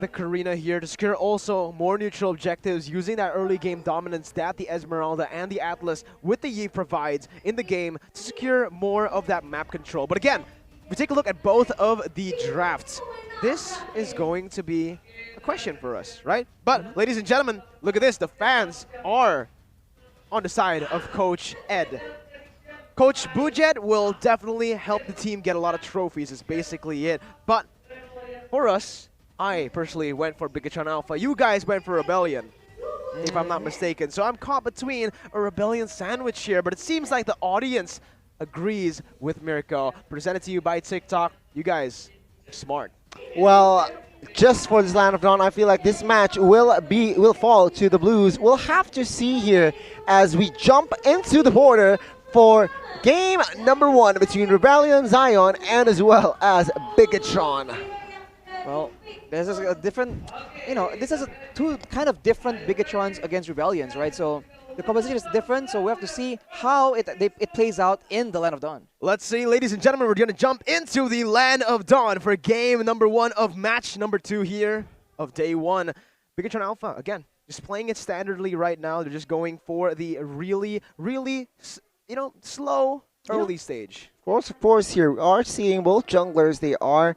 the Karina here to secure also more neutral objectives using that early game dominance that the Esmeralda and the Atlas with the Yi provides in the game to secure more of that map control. But again, if we take a look at both of the drafts, this is going to be a question for us, right? But ladies and gentlemen, look at this. The fans are on the side of Coach Ed. Coach Bujet will definitely help the team get a lot of trophies is basically it. But for us, I personally went for Bigatron Alpha. You guys went for Rebellion, if I'm not mistaken. So I'm caught between a Rebellion sandwich here, but it seems like the audience agrees with Mirko. Presented to you by TikTok. You guys are smart. Well, just for this Land of Dawn, I feel like this match will fall to the Blues. We'll have to see here as we jump into the border for game number 1 between Rebellion Zion and as well as Bigatron. Well, this is a different, this is two kind of different Bigatrons against Rebellions, right? So the composition is different, so we have to see how it plays out in the Land of Dawn. Let's see, ladies and gentlemen, we're going to jump into the Land of Dawn for game number 1 of match number 2 here of day 1. Bigatron Alpha, again, just playing it standardly right now. They're just going for the really, really, slow early stage. Of course, here we are seeing both junglers. They are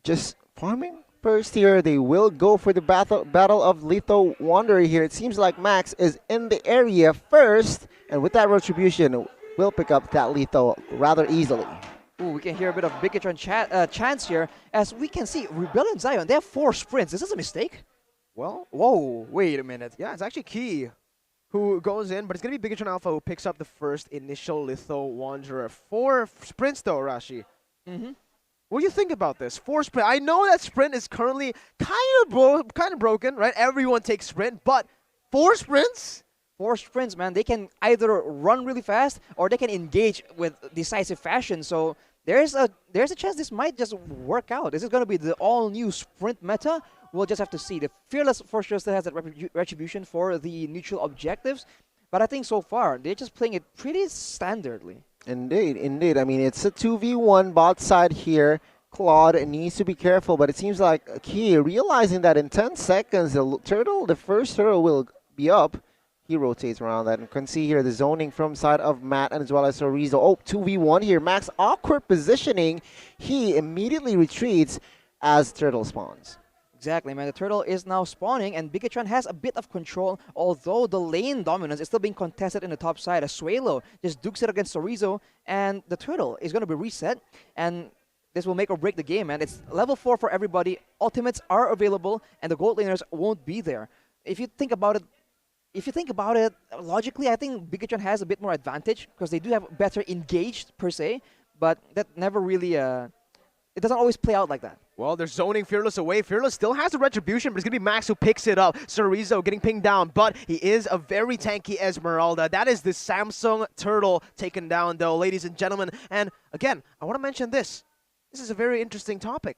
just farming first here. They will go for the battle of Lethal Wanderer here. It seems like Max is in the area first, and with that retribution, will pick up that Lethal rather easily. Ooh, we can hear a bit of Bigatron chance here, as we can see Rebellion Zion, they have 4 sprints. Is this a mistake? Well, whoa, wait a minute. Yeah, it's actually Key who goes in, but it's going to be Bigatron Alpha who picks up the first initial Lethal Wanderer. 4 sprints though, Rashi. What do you think about this? 4 sprint. I know that sprint is currently kind of broken, right? Everyone takes sprint, but 4 sprints? 4 sprints, man. They can either run really fast or they can engage with decisive fashion. So there's a chance this might just work out. Is it going to be the all-new sprint meta? We'll just have to see. The Fearless for sure still has that retribution for the neutral objectives, but I think so far they're just playing it pretty standardly. Indeed, indeed. I mean, it's a 2v1 bot side here. Claude needs to be careful, but it seems like Key realizing that in 10 seconds, the first turtle will be up. He rotates around that, and can see here the zoning from side of Matt and as well as Sorizo. Oh, 2v1 here. Max awkward positioning. He immediately retreats as turtle spawns. Exactly, man. The turtle is now spawning, and Bigatron has a bit of control, although the lane dominance is still being contested in the top side. As Suelo just dukes it against Sorizo, and the turtle is going to be reset, and this will make or break the game, man. It's level 4 for everybody. Ultimates are available, and the gold laners won't be there. If you think about it, logically, I think Bigatron has a bit more advantage because they do have better engaged per se, but that never really, it doesn't always play out like that. Well, they're zoning Fearless away. Fearless still has a retribution, but it's going to be Max who picks it up. Sorizo getting pinged down, but he is a very tanky Esmeralda. That is the Samsung Turtle taken down, though, ladies and gentlemen. And again, I want to mention this. This is a very interesting topic.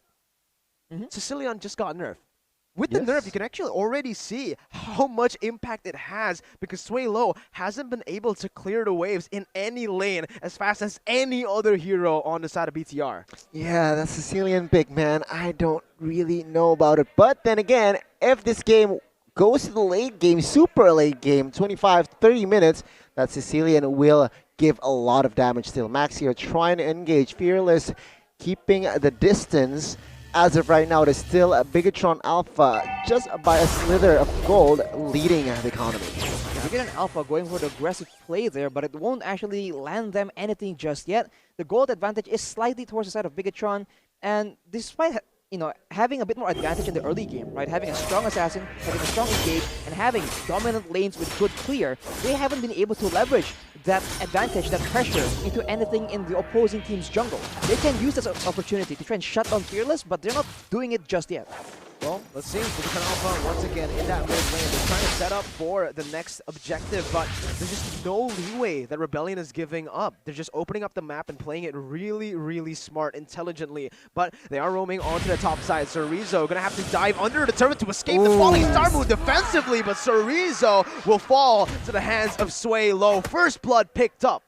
Sicilian just got nerfed. With the nerf, you can actually already see how much impact it has because Suelo hasn't been able to clear the waves in any lane as fast as any other hero on the side of BTR. Yeah, that Sicilian pick, man. I don't really know about it. But then again, if this game goes to the late game, super late game, 25-30 minutes, that Sicilian will give a lot of damage still. Max here trying to engage. Fearless keeping the distance. As of right now, it is still a Bigatron Alpha, just by a slither of gold, leading the economy. Bigatron Alpha going for the aggressive play there, but it won't actually land them anything just yet. The gold advantage is slightly towards the side of Bigatron, and despite having a bit more advantage in the early game, right? Having a strong assassin, having a strong engage, and having dominant lanes with good clear, they haven't been able to leverage that advantage, that pressure, into anything in the opposing team's jungle. They can use this opportunity to try and shut down Fearless, but they're not doing it just yet. Well, let's see. Bigatron Alpha once again in that mid lane. They're trying to set up for the next objective, but there's just no leeway that Rebellion is giving up. They're just opening up the map and playing it really, really smart, intelligently. But they are roaming onto the top side. Sorizo gonna have to dive under the turret to escape the falling star move defensively, but Sorizo will fall to the hands of Suelo. First blood picked up.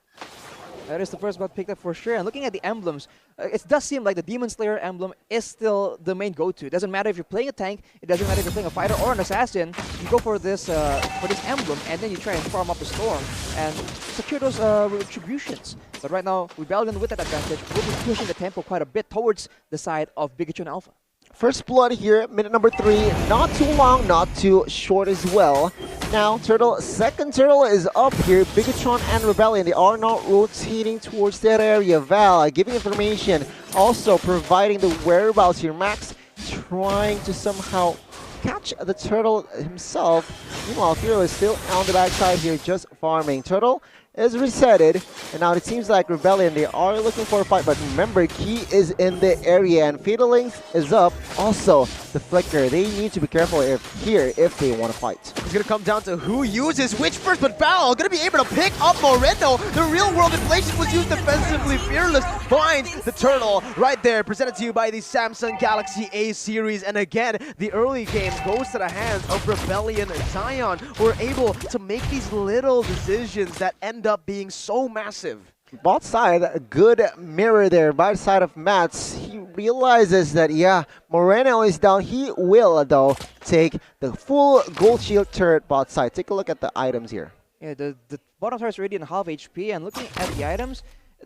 That is the first blood picked up for sure. And looking at the emblems, it does seem like the Demon Slayer emblem is still the main go-to. It doesn't matter if you're playing a tank, it doesn't matter if you're playing a fighter or an assassin. You go for this emblem, and then you try and farm up the storm and secure those retributions. But right now, Rebellion with that advantage will be pushing the tempo quite a bit towards the side of Bigatron Alpha. First blood here, minute number 3. Not too long, not too short as well. Now, Turtle, second Turtle is up here. Bigatron and Rebellion, they are not rotating towards that area. Val giving information, also providing the whereabouts here. Max trying to somehow catch the Turtle himself. Meanwhile, Fearless is still on the backside here, just farming. Turtle is resetted, and now it seems like Rebellion, they are looking for a fight, but remember, Key is in the area, and Fatalings is up. Also, the Flicker, they need to be careful if they want to fight. It's going to come down to who uses which first, but Val going to be able to pick up Moreno. The real-world inflation was used defensively. Fearless finds the Turtle right there, presented to you by the Samsung Galaxy A series, and again, the early game goes to the hands of Rebellion and Zion, who are able to make these little decisions that end up being so massive. Bot side, a good mirror there by the side of Mats. He realizes that, yeah, Moreno is down. He will, though, take the full gold shield turret bot side. Take a look at the items here. Yeah, the bottom turret is already in half HP, and looking at the items,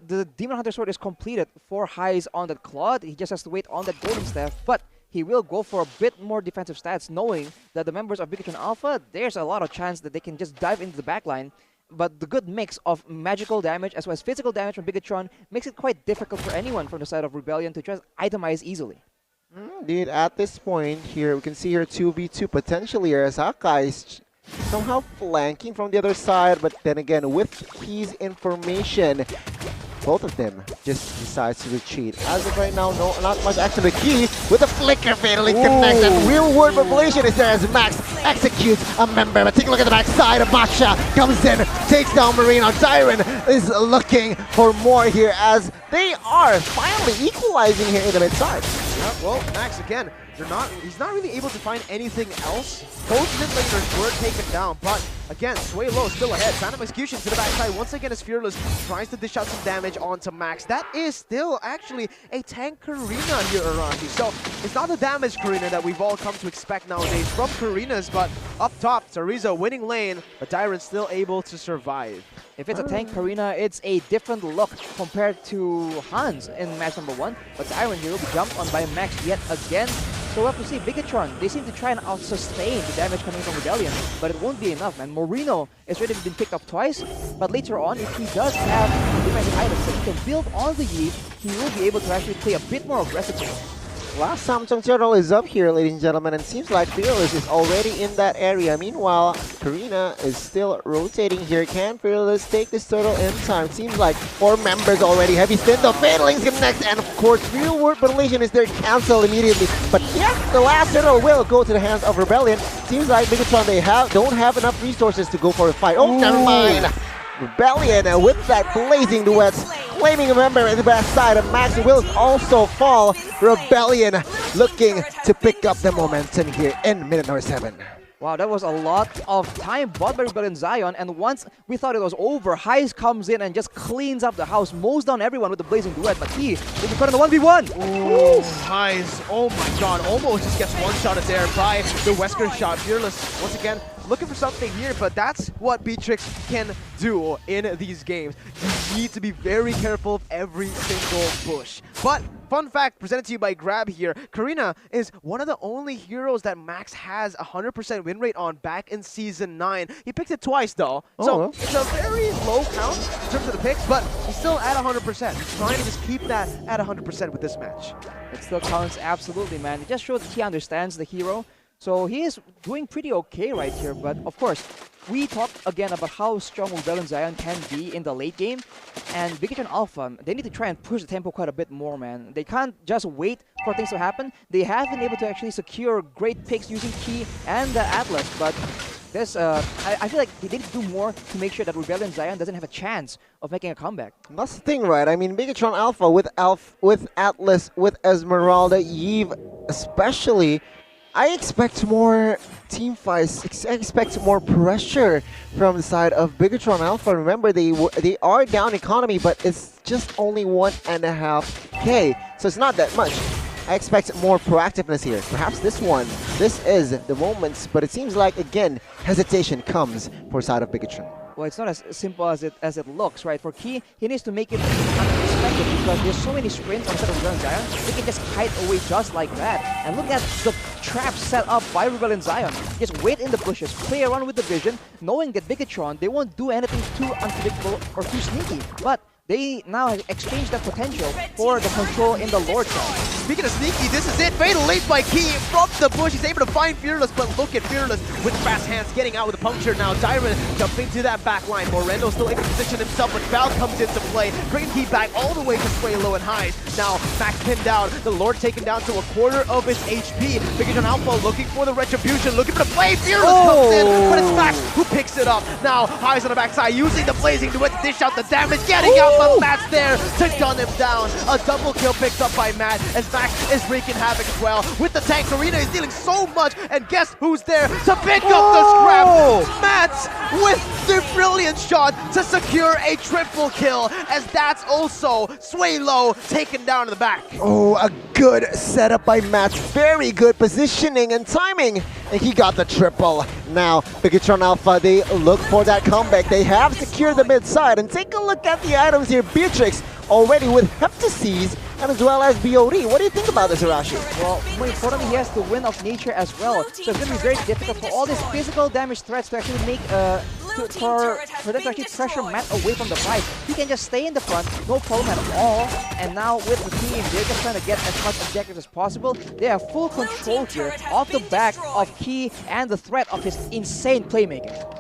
the Demon Hunter Sword is completed 4 highs on that Claude. He just has to wait on that Golden Staff, but he will go for a bit more defensive stats, knowing that the members of Bigatron Alpha, there's a lot of chance that they can just dive into the backline. But the good mix of magical damage as well as physical damage from Bigatron makes it quite difficult for anyone from the side of Rebellion to just itemize easily. Indeed, at this point here, we can see here 2v2 potentially here as Hakai is somehow flanking from the other side, but then again, with his information, both of them just decides to retreat. As of right now, no, not much action. The Key with a Flicker fatally connects, and real world population is there as Max executes a member. But take a look at the backside of Maksha, comes in, takes down Marino. Tyron is looking for more here as they are finally equalizing here in the mid side. Well, Max again, he's not really able to find anything else. Both mid laners were taken down, but again, Sway Low still ahead. Phantom Execution to the backside once again as Fearless tries to dish out some damage onto Max. That is still actually a tank Karina here around you. So it's not the damage Karina that we've all come to expect nowadays from Karinas, but up top, Tariza winning lane, but Tyron's still able to survive. If it's a tank Karina, it's a different look compared to Hans in match number 1. But Tyron here will be jumped on by Max yet again. So we'll have to see. Bigatron, they seem to try and out-sustain the damage coming from Rebellion, but it won't be enough, man. Moreno has already been picked up twice, but later on, if he does have defensive items that he can build on the Yi, he will be able to actually play a bit more aggressively. Last Samsung Turtle is up here, ladies and gentlemen, and seems like Fearless is already in that area. Meanwhile, Karina is still rotating here. Can Fearless take this Turtle in time? Seems like 4 members already. Heavy spin, the Fatalings connect, and of course, real world population is there, cancelled immediately. But yeah, the last Turtle will go to the hands of Rebellion. Seems like Bigatron, they don't have enough resources to go for a fight. Oh, never mind. Rebellion with that blazing duets, claiming a member in the back side, and Max will also fall. Rebellion looking to pick up the momentum here in minute number 7. Wow, that was a lot of time bought by Rebellion Zion, and once we thought it was over, Heist comes in and just cleans up the house, mows down everyone with the blazing duet, but he will be caught in the 1v1. Ooh, Heist, oh my god, almost just gets one-shotted there by the Wesker shot. Fearless, once again, looking for something here, but that's what Beatrix can do in these games. You need to be very careful of every single push. But fun fact presented to you by Grab here, Karina is one of the only heroes that Max has 100% win rate on back in Season 9. He picked it twice though, so it's a very low count in terms of the picks, but he's still at 100%. He's trying to just keep that at 100% with this match. It still counts absolutely, man. It just shows that he understands the hero. So he is doing pretty okay right here, but of course, we talked again about how strong Rebellion Zion can be in the late game, and Bigatron Alpha, they need to try and push the tempo quite a bit more, man. They can't just wait for things to happen. They have been able to actually secure great picks using Key and the Atlas, but this, I feel like they need to do more to make sure that Rebellion Zion doesn't have a chance of making a comeback. That's the thing, right? I mean, Bigatron Alpha with Atlas, with Esmeralda, Yves especially, I expect more team fights expect more pressure from the side of Bigatron Alpha. Remember, they are down economy, but it's just only 1.5K, so it's not that much. I expect more proactiveness here. Perhaps this is the moment, but it seems like, again, hesitation comes for side of Bigatron. Well, it's not as simple as it looks, right? For Key, he needs to make it unexpected because there's so many sprints instead of Rebel Zion. They can just kite away just like that. And look at the trap set up by Rebel and Zion. Just wait in the bushes, play around with the vision, knowing that Bigatron, they won't do anything too unpredictable or too sneaky. But they now have exchanged that potential for the control in the Lord side. Speaking of sneaky, this is it. Fatal late by Key from the bush. He's able to find Fearless, but look at Fearless with fast hands getting out with a puncture now. Dyron jumping to that back line. Morendo still able to position himself, but Val comes into play, bringing Key back all the way to Sway low and highs. Now Max pinned down. The Lord taken down to a quarter of his HP. Bigatron Alpha looking for the retribution, looking for the play. Fearless comes in, but it's Max who picks it up. Now highs on the backside, using the blazing duet to dish out the damage, getting out, but Matt's there to gun him down. A double kill picked up by Matt as Max is wreaking havoc as well. With the tank, Arena is dealing so much, and guess who's there to pick up the scrap? Matt with the brilliant shot to secure a triple kill, as that's also Sway low taken down in the back. Oh, a good setup by Matt. Very good positioning and timing, and he got the triple. Now, Bigatron Alpha, they look for that comeback. They have secured the mid side, and take a look at the items here. Beatrix already with Heptases, and as well as BOD. What do you think about this, Arashi? Well, more importantly, he has the Wind of Nature as well. So it's going to be very difficult for all these physical damage threats to actually make for them to actually pressure Matt away from the fight. He can just stay in the front, no problem at all. And now with the team, they're just trying to get as much objectives as possible. They have full control here off the back of Key and the threat of his insane playmaking.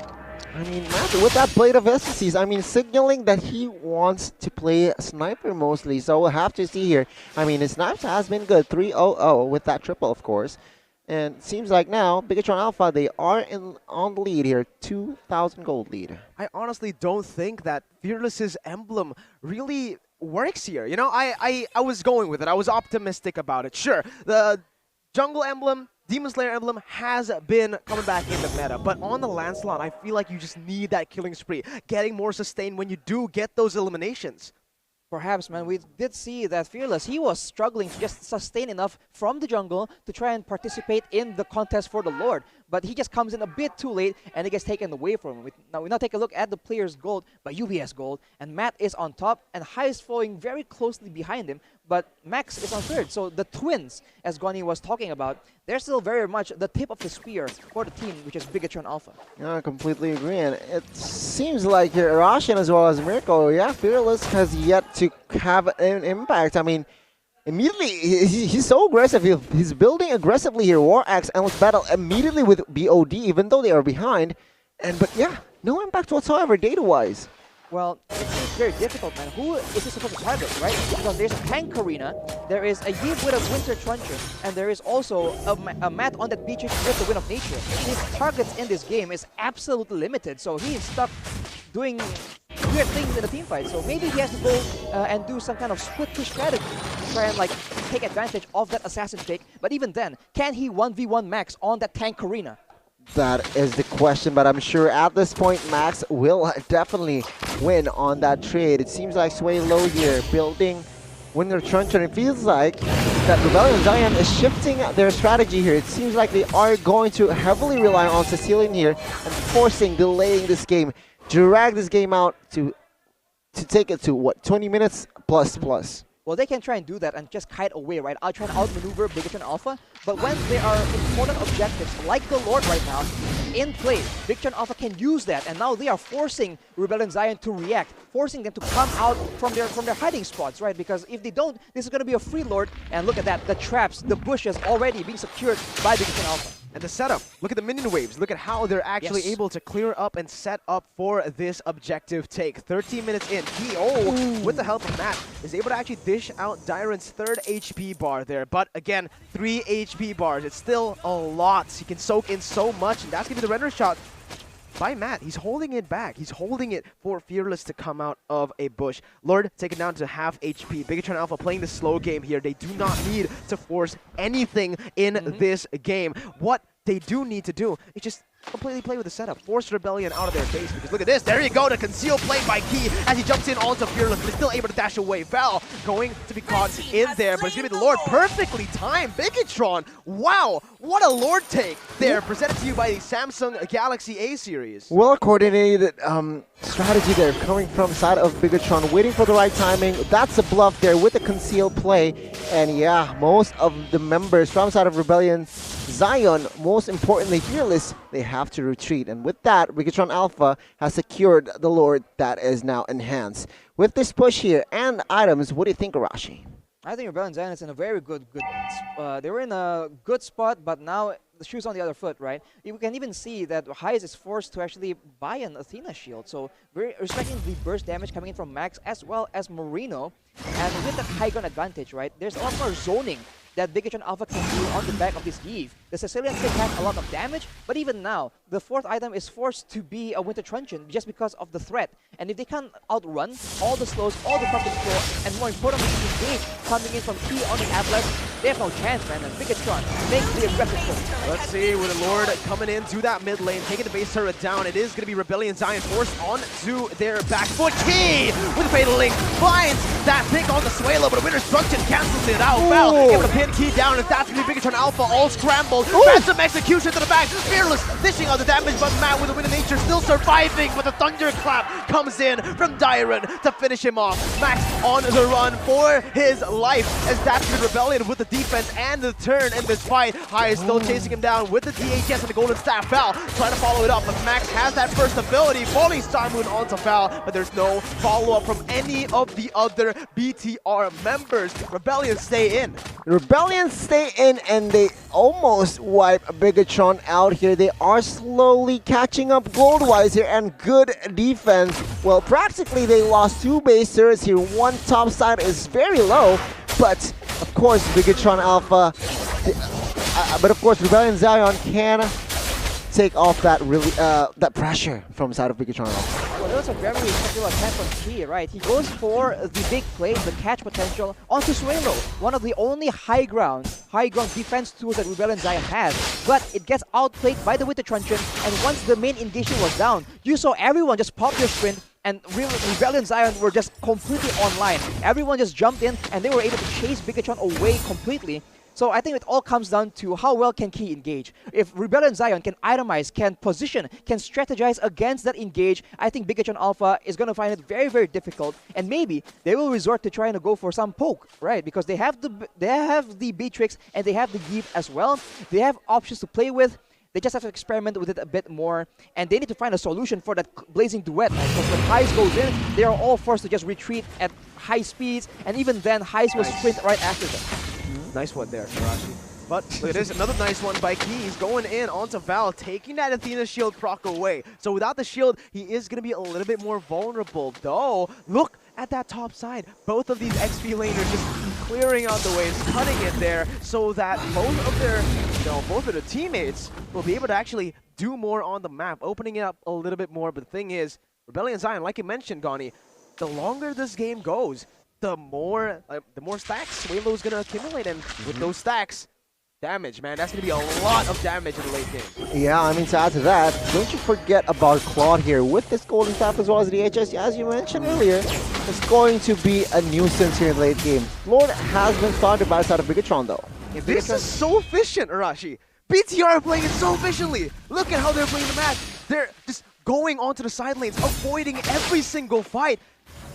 I mean, Matt, with that Blade of Essences, I mean, signaling that he wants to play Sniper mostly. So we'll have to see here. I mean, his Snipes has been good. 3-0-0 with that triple, of course. And it seems like now, Bigatron Alpha, they are on the lead here. 2,000 gold lead. I honestly don't think that Fearless's emblem really works here. You know, I was going with it. I was optimistic about it. Sure, the jungle emblem, Demon Slayer emblem has been coming back in the meta, but on the Lancelot, I feel like you just need that killing spree, getting more sustained when you do get those eliminations. Perhaps, man, we did see that Fearless, he was struggling to just sustain enough from the jungle to try and participate in the contest for the Lord. But he just comes in a bit too late and it gets taken away from him. Now we now take a look at the player's gold by UBS gold, and Matt is on top and High is following very closely behind him, but Max is on third. So the twins, as Goni was talking about, they're still very much the tip of the spear for the team, which is Bigatron Alpha. Yeah, I completely agree. And it seems like Rashin as well as Mirko, yeah, Fearless has yet to have an impact. I mean, immediately, he's so aggressive. He's building aggressively here. War Axe, Endless Battle immediately with BOD, even though they are behind. But yeah, no impact whatsoever data-wise. Well, it's very difficult, man. Who is he supposed to target, right? Because there's a Tank Arena, there is a Yves with a Winter Truncheon, and there is also a Matt on that Beatrix with the Wind of Nature. His targets in this game is absolutely limited, so he is stuck doing weird things in the team fight. So maybe he has to go and do some kind of split push strategy to try and like take advantage of that Assassin pick. But even then, can he 1v1 Max on that Tank Arena? That is the question, but I'm sure at this point Max will definitely win on that trade. It seems like Sway low here, building Winter Truncheon. It feels like that Rebellion and Zion is shifting their strategy here. It seems like they are going to heavily rely on Sicilian here and delaying this game, drag this game out to take it to, what, 20 minutes plus. Well, they can try and do that and just kite away, right? I'll try and outmaneuver Bigatron Alpha, but when there are important objectives like the Lord right now in play, Bigatron Alpha can use that, and now they are forcing Rebellion Zion to react, forcing them to come out from their hiding spots, right? Because if they don't, this is going to be a free Lord, and look at that, the traps, the bushes already being secured by Bigatron Alpha. And the setup, look at the minion waves. Look at how they're actually able to clear up and set up for this objective take. 13 minutes in, he, with the help of Matt, is able to actually dish out Dyron's third HP bar there. But again, 3 HP bars. It's still a lot. He can soak in so much, and that's going to be the render shot by Matt. He's holding it back. He's holding it for Fearless to come out of a bush. Lord taken down to half HP. Bigatron Alpha playing the slow game here. They do not need to force anything in this game. What they do need to do is just completely play with the setup. Force Rebellion out of their base, because look at this. There you go, the concealed play by Key as he jumps in onto Fearless, but is still able to dash away. Val going to be caught in there, but it's going to be the Lord. Perfectly timed. Bigatron. Wow, what a Lord take there, presented to you by the Samsung Galaxy A series. Well coordinated strategy there coming from side of Bigatron, waiting for the right timing. That's a bluff there with the concealed play. And yeah, most of the members from side of Rebellion, Zion, most importantly Fearless, they have to retreat. And with that, Bigatron Alpha has secured the Lord that is now enhanced. With this push here and items, what do you think, Arashi? I think Rebellion Zion is in a very good. They were in a good spot, but now the shoe's on the other foot, right? You can even see that Heist is forced to actually buy an Athena shield. So very respecting the burst damage coming in from Max as well as Marino, and with the high ground advantage, right? There's a lot more zoning that Bigatron Alpha can do on the back of this Eve. The Sicilian still has a lot of damage, but even now, the fourth item is forced to be a Winter Truncheon just because of the threat. And if they can't outrun all the slows, all the crowd control, and more importantly, engage coming in from Key on the Atlas, they have no chance, man. And Bigatron makes the aggressive push. Let's see, with the Lord coming into that mid lane, taking the base turret down. It is going to be Rebellion Zion forced onto their back foot. Key with the Fatal Link finds that pick on the Swalo, but a Winter Truncheon cancels it out. Val able to pin Key down, and that's going to be Bigatron Alpha all scrambled. Phantom execution to the back. Fearless dishing out the damage, but Matt with the Wind of Nature still surviving, but the Thunderclap comes in from Dyron to finish him off. Max on the run for his life, as that's the Rebellion with the defense and the turn in this fight. High is still chasing him down with the DHS and the Golden Staff. Val trying to follow it up, but Max has that first ability, falling Star Moon onto Val, but there's no follow-up from any of the other BTR members. Rebellion stay in. Rebellion stay in, and they almost wipe Bigatron out here. They are slowly catching up gold-wise here, and good defense. Well, practically they lost two base turrets here. One top side is very low, but of course Bigatron Alpha, but of course Rebellion Zion can take off that that pressure from side of Bigatron Alpha. Well, that was a very effective attack from Key, right? He goes for the big play, the catch potential onto Swalo, one of the only high ground defense tools that Rebellion Zion has. But it gets outplayed by the Winter Truncheon, and once the main engagement was down, you saw everyone just pop their sprint, and Rebellion Zion were just completely online. Everyone just jumped in, and they were able to chase Bigatron away completely. So I think it all comes down to how well can Key engage. If Rebellion Zion can itemize, can position, can strategize against that engage, I think Bigatron Alpha is going to find it very, very difficult. And maybe they will resort to trying to go for some poke, right? Because they have the Beatrix and they have the Eve as well. They have options to play with. They just have to experiment with it a bit more, and they need to find a solution for that blazing duet. Right? Because when Heist goes in, they are all forced to just retreat at high speeds, and even then, Heist will sprint right after them. Nice one there, Arashi. But look at this, another nice one by Key. He's going in onto Val, taking that Athena shield proc away. So without the shield, he is going to be a little bit more vulnerable. Though, look at that top side. Both of these XP laners just clearing out the waves, cutting it there, so that both of their teammates will be able to actually do more on the map, opening it up a little bit more. But the thing is, Rebellion Zion, like you mentioned, Gani, the longer this game goes, the more stacks Swalo's gonna accumulate, and with those stacks, damage, man, that's gonna be a lot of damage in the late game. Yeah, I mean, to add to that, don't you forget about Claude here with this Golden Staff as well as the HS. As you mentioned earlier, it's going to be a nuisance here in the late game. Lord has been started by the side of Bigatron though. This is so efficient, Arashi. BTR are playing it so efficiently. Look at how they're playing the match. They're just going onto the side lanes, avoiding every single fight.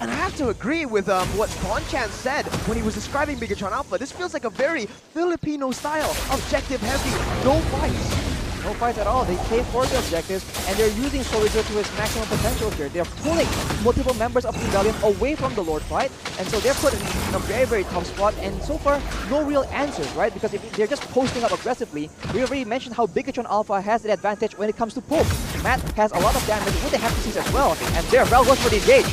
And I have to agree with what Bonchan said when he was describing Bigatron Alpha. This feels like a very Filipino style, objective heavy, no fights. No fights at all. They play for the objectives, and they're using Soldier to his maximum potential here. They're pulling multiple members of Rebellion away from the Lord fight, and so they're put in a very, very tough spot. And so far, no real answers, right? Because if they're just posting up aggressively, we already mentioned how Bigatron Alpha has the advantage when it comes to poke. Matt has a lot of damage with the Hefty Seas as well, and there, Val goes for the engage.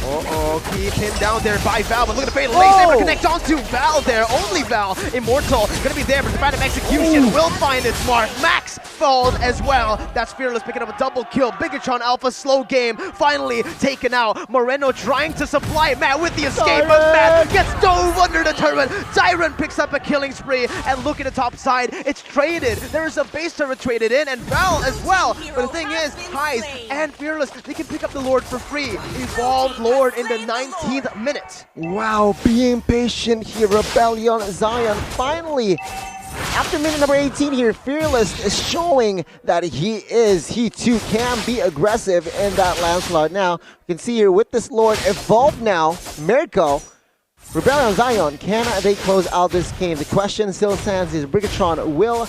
Keep him down there by Val, but look at the Fatal Links, able to connect onto Val there. Only Val, Immortal, gonna be there, but the Phantom Execution will find its mark. Max Max falls as well. That's Fearless picking up a double kill. Bigatron Alpha slow game, finally taken out. Moreno trying to supply Matt with the escape, but Matt gets dove under the turret. Dyron picks up a killing spree, and look at the top side, it's traded. There is a base turret traded in, and Val as well. But the thing is, Highs and Fearless, they can pick up the Lord for free. Evolved Lord in the 19th minute. Wow, being patient here, Rebellion Zion finally. After minute number 18 here, Fearless is showing that he too can be aggressive in that Lancelot. Now, you can see here with this Lord evolved now, Mirko, Rebellion Zion, can they close out this game? The question still stands is Bigatron will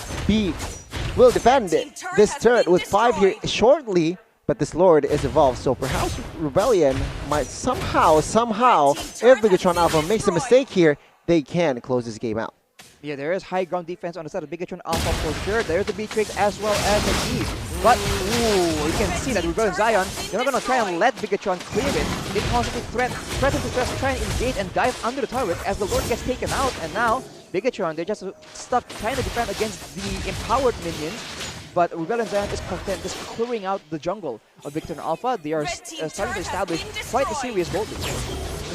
defend this turret with 5 here shortly, but this Lord is evolved, so perhaps Rebellion might somehow, if Bigatron Alpha makes a mistake here, they can close this game out. Yeah, there is high ground defense on the side of Bigatron Alpha for sure. There's the B-Tricks as well as the E. But, ooh, you can see that Rebellion Zion, they're not going to try and let Bigatron clear it. They constantly threaten to just try and engage and dive under the turret as the Lord gets taken out. And now, Bigatron, they're just stuck trying to defend against the empowered minions. But Rebellion Zion is content just clearing out the jungle of Bigatron Alpha. They are starting to establish quite a serious voltage.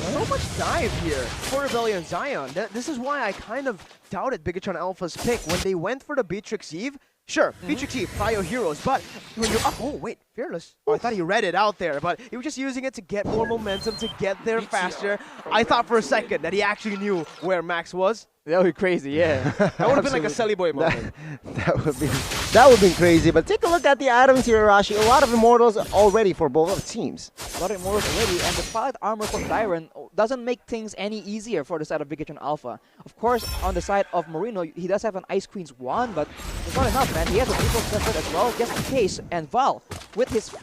So much dive here for Rebellion Zion. This is why I kind of doubted Bigatron Alpha's pick when they went for the Beatrix Eve. Sure, Beatrix Eve, Prio Heroes, but when you're up, oh wait, Fearless. Oh, I thought he read it out there, but he was just using it to get more momentum, to get there faster. I thought for a second that he actually knew where Max was. That would be crazy, yeah. That would have been like a Selly Boy moment. That would be crazy. But take a look at the items here, Arashi. A lot of Immortals already for both of the teams. A lot of Immortals already, and the pilot armor from Dyron doesn't make things any easier for the side of Bigatron Alpha. Of course, on the side of Marino, he does have an Ice Queen's wand, but it's not enough, man. He has a triple separate as well, just in case. And Val, with his,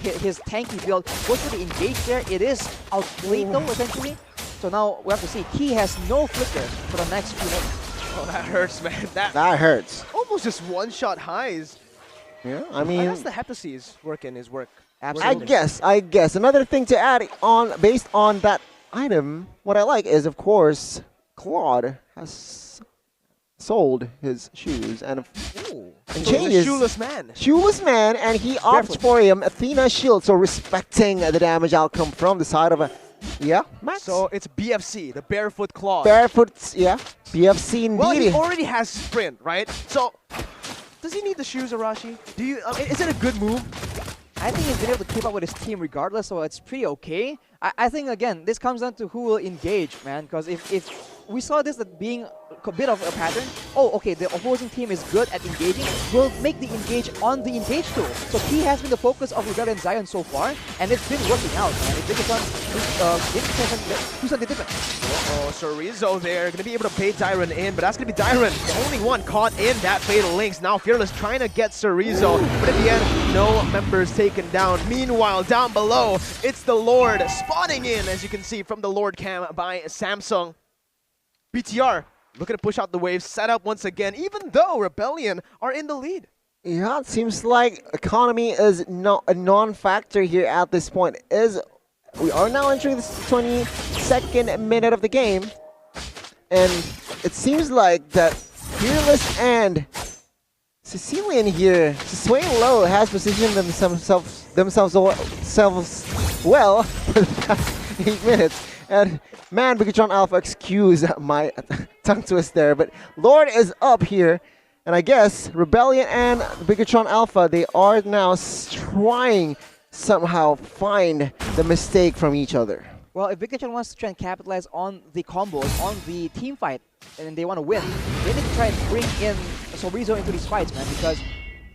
his tanky build, goes for the engage there. It is outplayed though, essentially. So now we have to see. Key has no flicker for the next few minutes. Oh, that hurts, man. That hurts. Almost just one-shot Highs. Yeah, I mean, that's the Heptases working his work. Absolutely. I guess. Another thing to add on, based on that item, what I like is, of course, Claude has sold his shoes and changes. Shoeless man. Shoeless man, and he opts for him Athena shield, so respecting the damage outcome from the side of a. Yeah, Max. So it's BFC, the Barefoot Claw. Barefoot, yeah. BFC indeed. Well, he already has sprint, right? So, does he need the shoes, Arashi? Do you? Is it a good move? I think he's been able to keep up with his team regardless, so it's pretty okay. I think, again, this comes down to who will engage, man, because if we saw this as being a bit of a pattern, oh, okay, the opposing team is good at engaging, we'll make the engage on the engage tool. So he has been the focus of Rebellion Zion so far, and it's been working out, man. It's who's on the difference? Uh-oh, Chorizo there, going to be able to bait Dyron in, but that's going to be Dyron, the only one caught in that Fatal Links. Now Fearless trying to get Chorizo, but at the end, no members taken down. Meanwhile, down below, it's the Lord spawning in, as you can see from the Lord cam by Samsung. BTR looking to push out the waves, set up once again, even though Rebellion are in the lead. Yeah, it seems like economy is not a non-factor here at this point. We are now entering the 22nd minute of the game, and it seems like that Fearless and Sicilian here, Sway Low has positioned themselves well for the past 8 minutes. And man, Bigatron Alpha, excuse my tongue twist there, but Lord is up here. And I guess Rebellion and Bigatron Alpha, they are now trying somehow find the mistake from each other. Well, if Bigatron wants to try and capitalize on the combos, on the team fight, and they want to win, they need to try and bring in Chorizo into these fights, man, because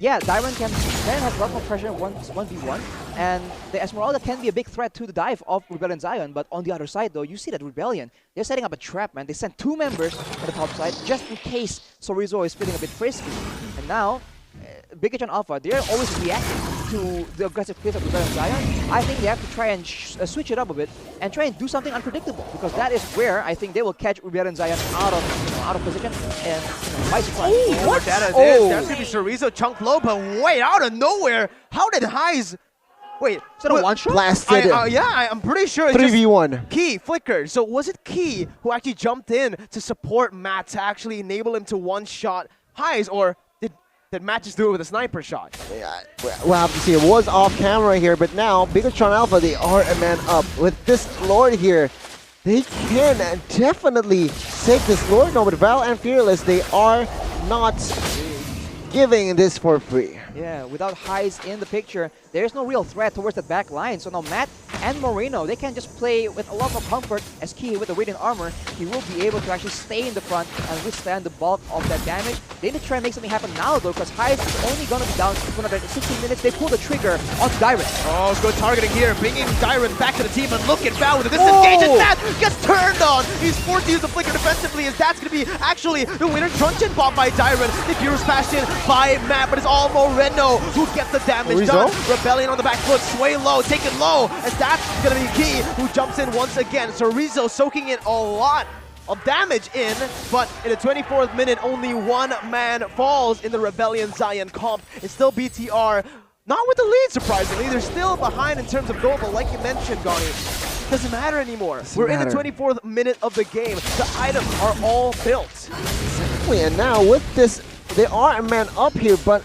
yeah, Dyron has a lot more pressure 1v1, and the Esmeralda can be a big threat to the dive of Rebellion Zion, but on the other side though, you see that Rebellion, they're setting up a trap, man. They sent 2 members on the top side just in case Chorizo is feeling a bit frisky. And now, Bigatron Alpha, they're always reacting to the aggressive plays of Rebellion Zion. I think they have to try and switch it up a bit and try and do something unpredictable, because that is where I think they will catch Rebellion Zion out of position and by surprise. Oh, what? That's going to be Chorizo chunk low, but wait, out of nowhere, how did Highs... Wait, is that a one-shot? Blasted. Yeah, I'm pretty sure it's 3v1. Key flickered. So was it Key who actually jumped in to support Matt to actually enable him to one-shot Highs, or did Did Matt just do it with a sniper shot? Yeah, we'll have to see. It was off camera here, but now Bigatron Alpha, they are a man up. With this Lord here, they can definitely take this Lord. No, but Val and Fearless, they are not giving this for free. Yeah, without highs in the picture, there's no real threat towards the back line. So now Matt and Moreno, they can just play with a lot more comfort as Key with the Radiant Armor. He will be able to actually stay in the front and withstand the bulk of that damage. They need to try and make something happen now though, because Highs is only going to be down for another 16 minutes. They pull the trigger on Dyron. Oh, it's good targeting here, bringing Dyron back to the team, and look at Val with a disengage, and that gets turned on. He's forced to use the flicker defensively, as that's going to be actually the winner. Truncheon bought by Dyron. The Hero's Bastion by Matt, but it's all Moreno who gets the damage done. Rebellion on the back foot, sway low, take it low, as that's going to be Key who jumps in once again. So Rizzo soaking in a lot of damage in, but in the 24th minute, only one man falls in the Rebellion Zion comp. It's still BTR, not with the lead, surprisingly. They're still behind in terms of goal, but like you mentioned, Gani, doesn't matter anymore. We're in the 24th minute of the game. The items are all built. Exactly, and now with this, they are a man up here, but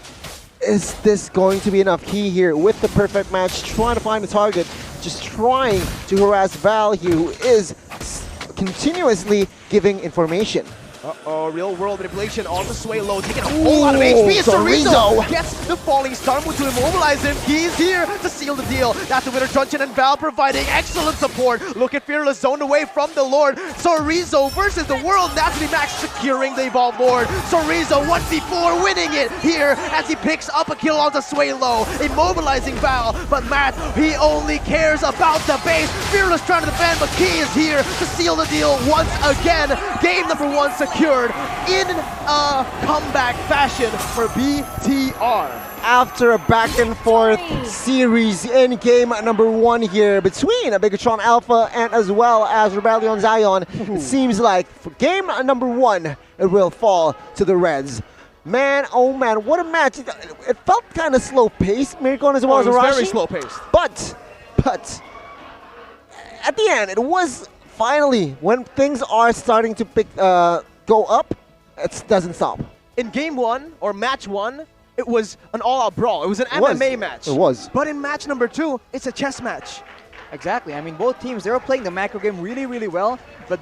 is this going to be enough? Key here with the perfect match, trying to find the target, just trying to harass Val here, who is continuously giving information. Uh-oh, real world manipulation on the sway low, taking a whole lot of HP. So Rizzo gets the falling star move to immobilize him. He's here to seal the deal. That's the winner. Truncheon and Val providing excellent support. Look at Fearless zoned away from the Lord. Sorizo versus the world. That's the Max securing the Evolved Lord. Sorizo 1v4 winning it here as he picks up a kill on the sway low, immobilizing Val. But Matt, he only cares about the base. Fearless trying to defend, but Key is here to seal the deal once again. Game number 1 secured in a comeback fashion for BTR. After a back and forth series in game number 1 here between Bigatron Alpha and as well as Rebellion Zion, it seems like for game number 1, it will fall to the Reds. Man, oh man, what a match. It felt kind of slow-paced, Miracon as well as It was Arashi. very slow-paced. But at the end, it was finally when things are starting to go up, it doesn't stop. In game 1 or match 1, it was an all-out brawl. It was an MMA match. It was. But in match number 2, it's a chess match. Exactly. I mean, both teams, they were playing the macro game really, really well, but